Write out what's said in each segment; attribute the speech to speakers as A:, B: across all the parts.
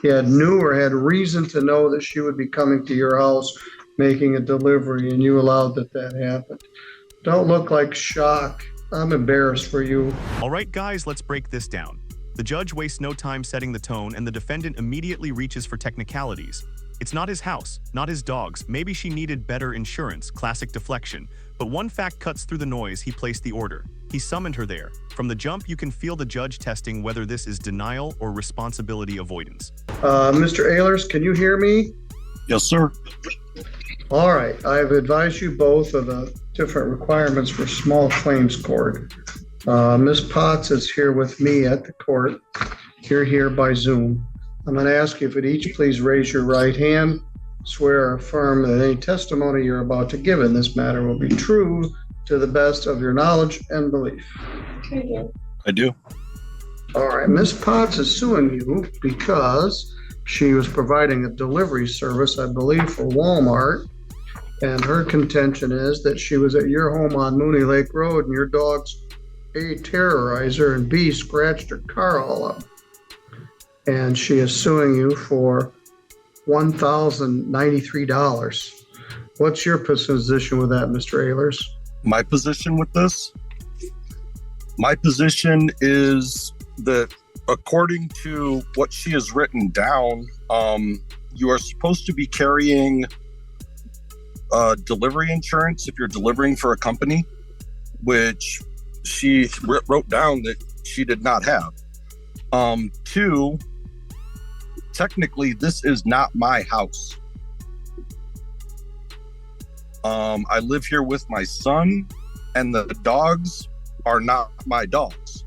A: knew or had reason to know that she would be coming to your house making a delivery, and you allowed that happened. Don't look like shock. I'm embarrassed for you.
B: All right, guys, let's break this down. The judge wastes no time setting the tone, and the defendant immediately reaches for technicalities. It's not his house, not his dogs. Maybe she needed better insurance, classic deflection. But one fact cuts through the noise. He placed the order. He summoned her there. From the jump, you can feel the judge testing whether this is denial or responsibility avoidance.
A: Mr. Ehlers, can you hear me?
C: Yes, sir.
A: All right. I've advised you both of the different requirements for small claims court. Ms. Potts is here with me at the court. You're here by Zoom. I'm going to ask you if you'd each please raise your right hand, swear or affirm that any testimony you're about to give in this matter will be true to the best of your knowledge and belief.
C: I do.
A: All right. Ms. Potts is suing you because she was providing a delivery service, I believe, for Walmart. And her contention is that she was at your home on Mooney Lake Road and your dogs A, terrorized her, and B, scratched her car all up. And she is suing you for $1,093. What's your position with that, Mr. Ehlers?
C: My position with this? My position is that according to what she has written down, you are supposed to be carrying delivery insurance if you're delivering for a company, which she wrote down that she did not have. Two, technically, this is not my house. I live here with my son, and the dogs are not my dogs.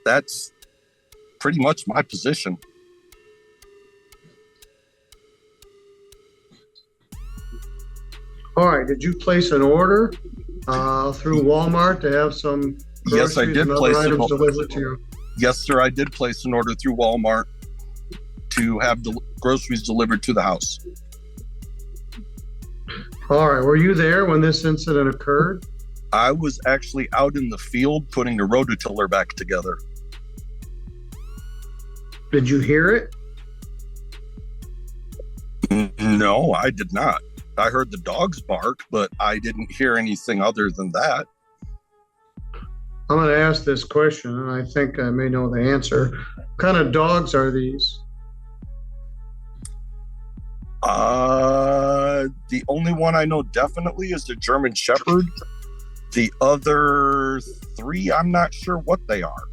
C: That's pretty much my position.
A: All right. Did you place an order through Walmart to have some groceries
C: Yes, I did
A: and other
C: place
A: items delivered to you?
C: Yes, sir. I did place an order through Walmart to have groceries delivered to the house.
A: All right. Were you there when this incident occurred?
C: I was actually out in the field putting a rototiller back together.
A: Did you hear it?
C: No, I did not. I heard the dogs bark, but I didn't hear anything other than that.
A: I'm going to ask this question, and I think I may know the answer. What kind of dogs are these?
C: The only one I know definitely is the German Shepherd. The other three, I'm not sure what they are.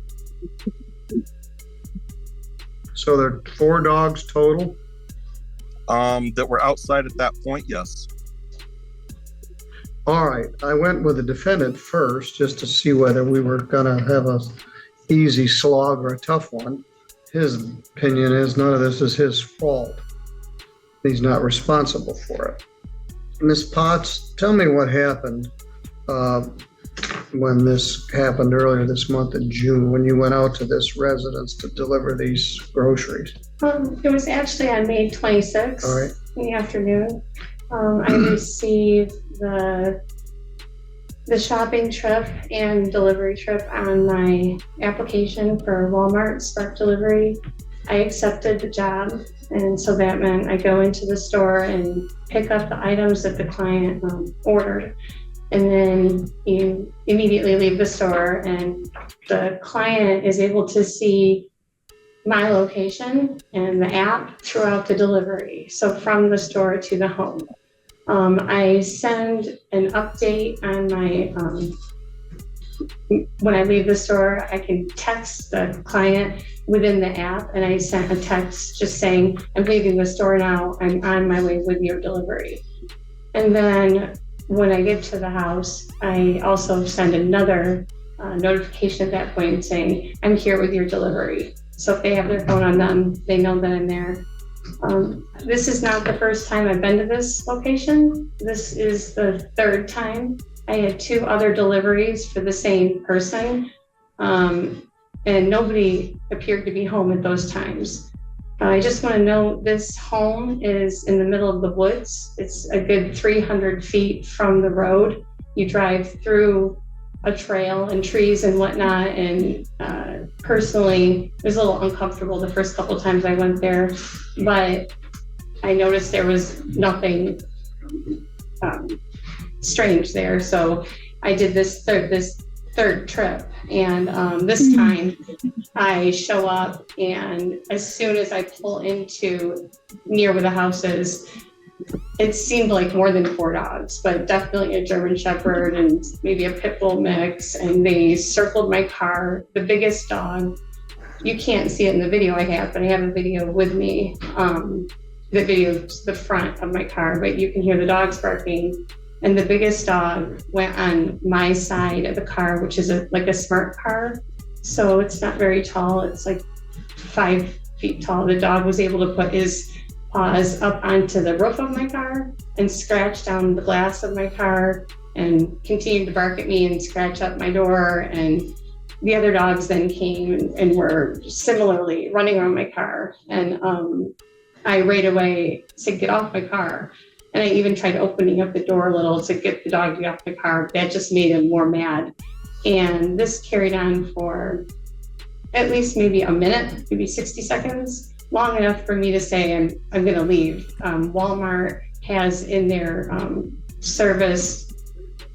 A: So there are 4 dogs total?
C: That were outside at that point, yes.
A: All right. I went with the defendant first just to see whether we were going to have a easy slog or a tough one. His opinion is none of this is his fault. He's not responsible for it. Ms. Potts, tell me what happened when this happened earlier this month in June, when you went out to this residence to deliver these groceries.
D: It was actually on May 26th.
A: All right.
D: In the afternoon. I received the shopping trip and delivery trip on my application for Walmart Spark Delivery. I accepted the job, and so that meant I go into the store and pick up the items that the client ordered. And then you immediately leave the store, and the client is able to see my location and the app throughout the delivery. So from the store to the home. I send an update on my, when I leave the store, I can text the client within the app, and I sent a text just saying, I'm leaving the store now, I'm on my way with your delivery. And then when I get to the house, I also send another notification at that point saying, I'm here with your delivery. So if they have their phone on them, they know that I'm there. This is not the first time I've been to this location. This is the 3rd time. I had 2 other deliveries for the same person, and nobody appeared to be home at those times. I just want to note this home is in the middle of the woods. It's a good 300 feet from the road. You drive through a trail and trees and whatnot. And personally, it was a little uncomfortable the first couple times I went there, but I noticed there was nothing strange there. So I did this third trip, and this time I show up, and as soon as I pull into near where the house is, it seemed like more than 4 dogs, but definitely a German Shepherd and maybe a pit bull mix, and they circled my car. The biggest dog, you can't see it in the video I have, but I have a video with me, the video of the front of my car, but you can hear the dogs barking. And the biggest dog went on my side of the car, which is like a smart car. So it's not very tall. It's like 5 feet tall. The dog was able to put his paws up onto the roof of my car and scratch down the glass of my car and continued to bark at me and scratch up my door. And the other dogs then came and were similarly running around my car. And I right away said, "Get off my car." And I even tried opening up the door a little to get the dog to get off the car. That just made him more mad. And this carried on for at least maybe a minute, maybe 60 seconds, long enough for me to say, I'm going to leave. Walmart has in their service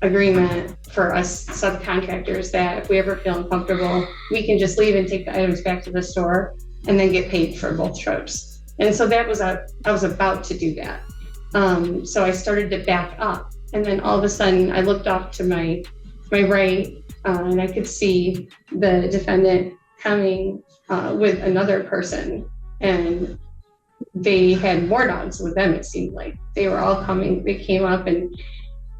D: agreement for us subcontractors that if we ever feel uncomfortable, we can just leave and take the items back to the store and then get paid for both trips. And so I was about to do that. So I started to back up, and then all of a sudden I looked off to my right, and I could see the defendant coming with another person, and they had more dogs with them. It seemed like they were all coming. They came up, and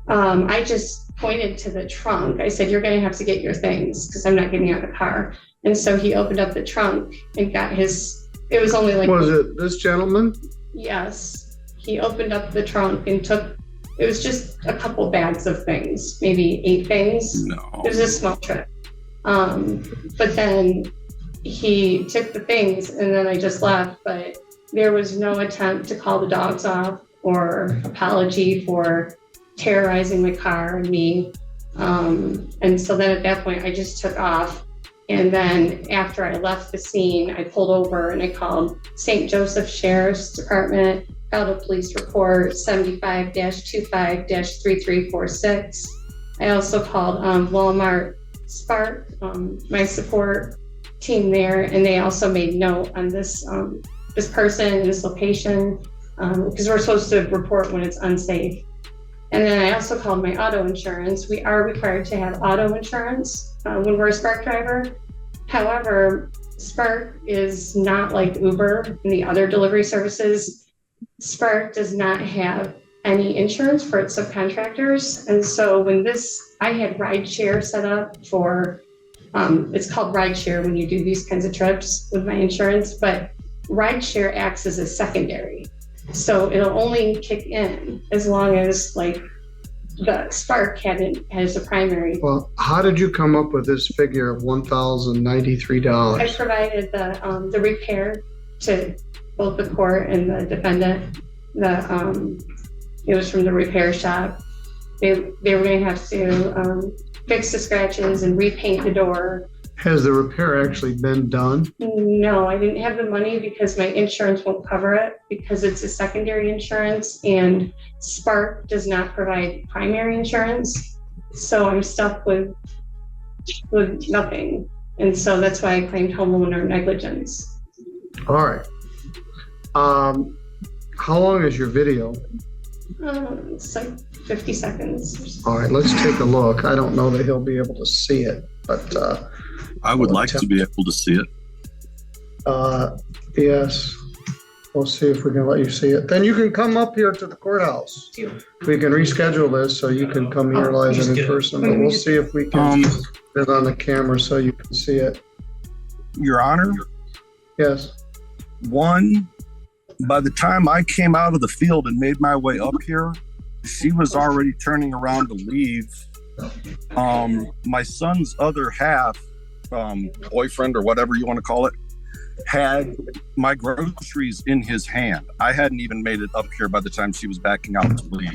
D: I just pointed to the trunk. I said, "You're going to have to get your things because I'm not getting out of the car." And so he opened up the trunk and got his. It was only like.
A: Was it this gentleman?
D: Yes. He opened up the trunk and it was just a couple bags of things, maybe 8 things.
C: No.
D: It was a small trip. But then he took the things and then I just left, but there was no attempt to call the dogs off or apology for terrorizing my car and me. And so then at that point I just took off. And then after I left the scene, I pulled over and I called St. Joseph Sheriff's Department, filed a police report 75-25-3346. I also called Walmart Spark, my support team there, and they also made note on this person, this location, because we're supposed to report when it's unsafe. And then I also called my auto insurance. We are required to have auto insurance when we're a Spark driver. However, Spark is not like Uber and the other delivery services. Spark does not have any insurance for its subcontractors. And so I had rideshare set up for, it's called rideshare when you do these kinds of trips with my insurance, but rideshare acts as a secondary. So it'll only kick in as long as like the Spark has a primary.
A: Well, how did you come up with this figure of $1,093?
D: I provided the repair to both the court and the defendant. It was from the repair shop. They were going to have to fix the scratches and repaint the door.
A: Has the repair actually been done?
D: No, I didn't have the money because my insurance won't cover it because it's a secondary insurance and Spark does not provide primary insurance. So I'm stuck with nothing. And so that's why I claimed homeowner negligence.
A: All right. How long is your video?
D: It's like 50 seconds.
A: All right, let's take a look. I don't know that he'll be able to see it, but
C: I would like to be able to see it.
A: yes. We'll see if we can let you see it. Then you can come up here to the courthouse. We can reschedule this so you can come here live and in person, but we'll see if we can get it on the camera so you can see it.
C: Your Honor,
A: Yes.
C: by the time I came out of the field and made my way up here, she was already turning around to leave. My son's other half, boyfriend or whatever you want to call it, had my groceries in his hand. I hadn't even made it up here by the time she was backing out to leave.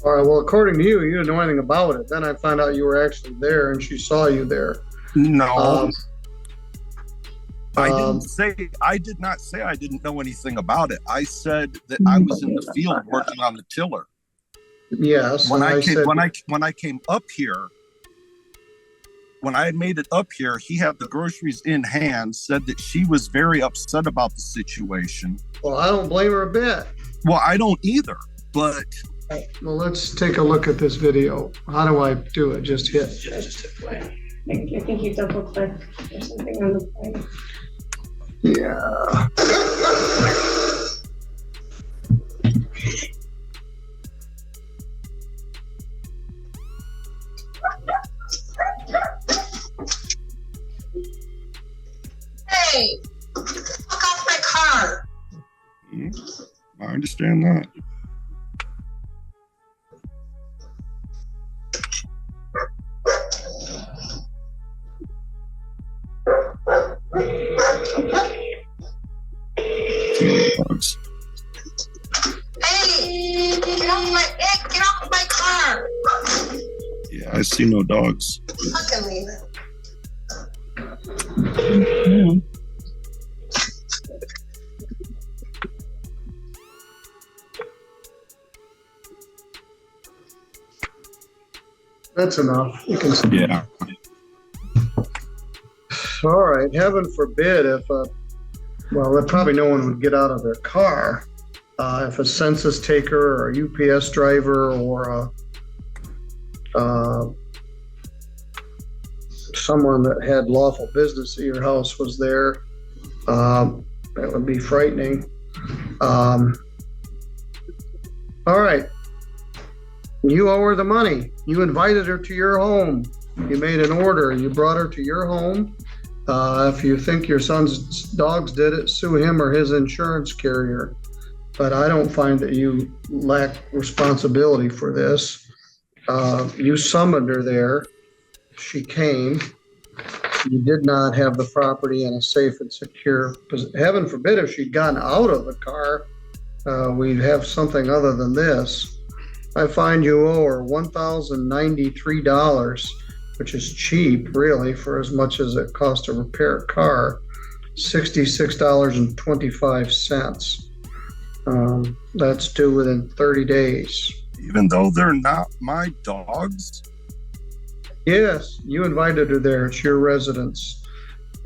A: All right, well, according to you, you didn't know anything about it. Then I found out you were actually there and she saw you there.
C: No,
A: Um,
C: I
A: um,
C: did not say I didn't know anything about it. I said that I was in the field working on the tiller.
A: yes,
C: When
A: and I said,
C: when I came up here, when I had made it up here, he had the groceries in hand, said that she was very upset about the situation.
A: well, I don't blame her a bit.
C: Well, I don't either, but
A: Well, let's take a look at this video. How do I do it? Just hit.
D: I think you double click or something on the play.
A: Yeah.
E: Hey, look off my car.
C: I understand that.
E: Hey, get off my car.
C: Yeah, I see no dogs.
E: Fucking leave it.
A: That's enough. You can see.
C: Yeah.
A: All right. Heaven forbid if well, probably no one would get out of their car. If a census taker or a UPS driver or someone that had lawful business at your house was there, that would be frightening. All right. You owe her the money. You invited her to your home. You made an order. You brought her to your home. If you think your son's dogs did it, sue him or his insurance carrier. But I don't find that you lack responsibility for this. You summoned her there. She came. You did not have the property in a safe and secure, because heaven forbid if she'd gotten out of the car, we'd have something other than this. I find you owe her $1,093, which is cheap, really, for as much as it costs to repair a car. $66.25. That's due within 30 days.
C: Even though they're not my dogs.
A: Yes, you invited her there. It's your residence.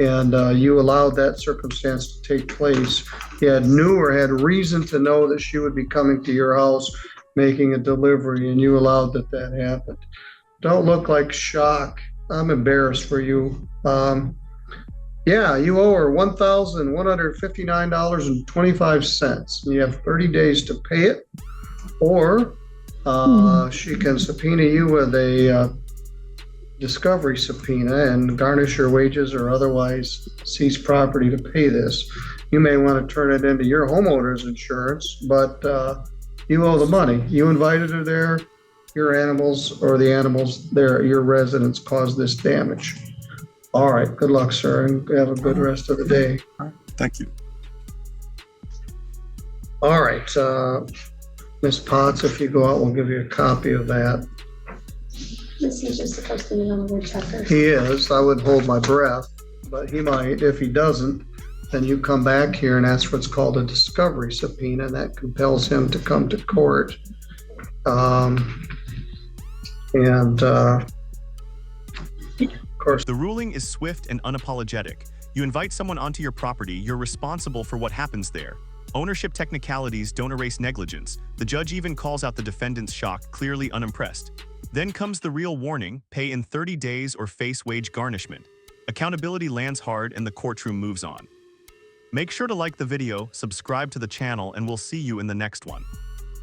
A: And you allowed that circumstance to take place. You knew or had reason to know that she would be coming to your house making a delivery, and you allowed that happened. Don't look like shock. I'm embarrassed for you. Yeah, you owe her $1,159.25. You have 30 days to pay it, or she can subpoena you with a discovery subpoena and garnish your wages or otherwise seize property to pay this. You may want to turn it into your homeowner's insurance, but you owe the money. You invited her there. Your animals or the animals there, your residents caused this damage. All right. Good luck, sir, and have a good rest of the day.
C: Thank you.
A: All right. Ms. Potts, if you go out, we'll give you a copy of that.
D: Is he just supposed to be on the woodchucker?
A: He is. I would hold my breath, but he might. If he doesn't, then you come back here and ask what's called a discovery subpoena, and that compels him to come to court. Of course,
B: The ruling is swift and unapologetic. You invite someone onto your property, you're responsible for what happens there. Ownership technicalities don't erase negligence. The judge even calls out the defendant's shock, clearly unimpressed. Then comes the real warning: pay in 30 days or face wage garnishment. Accountability lands hard and the courtroom moves on. Make sure to like the video, subscribe to the channel, and we'll see you in the next one.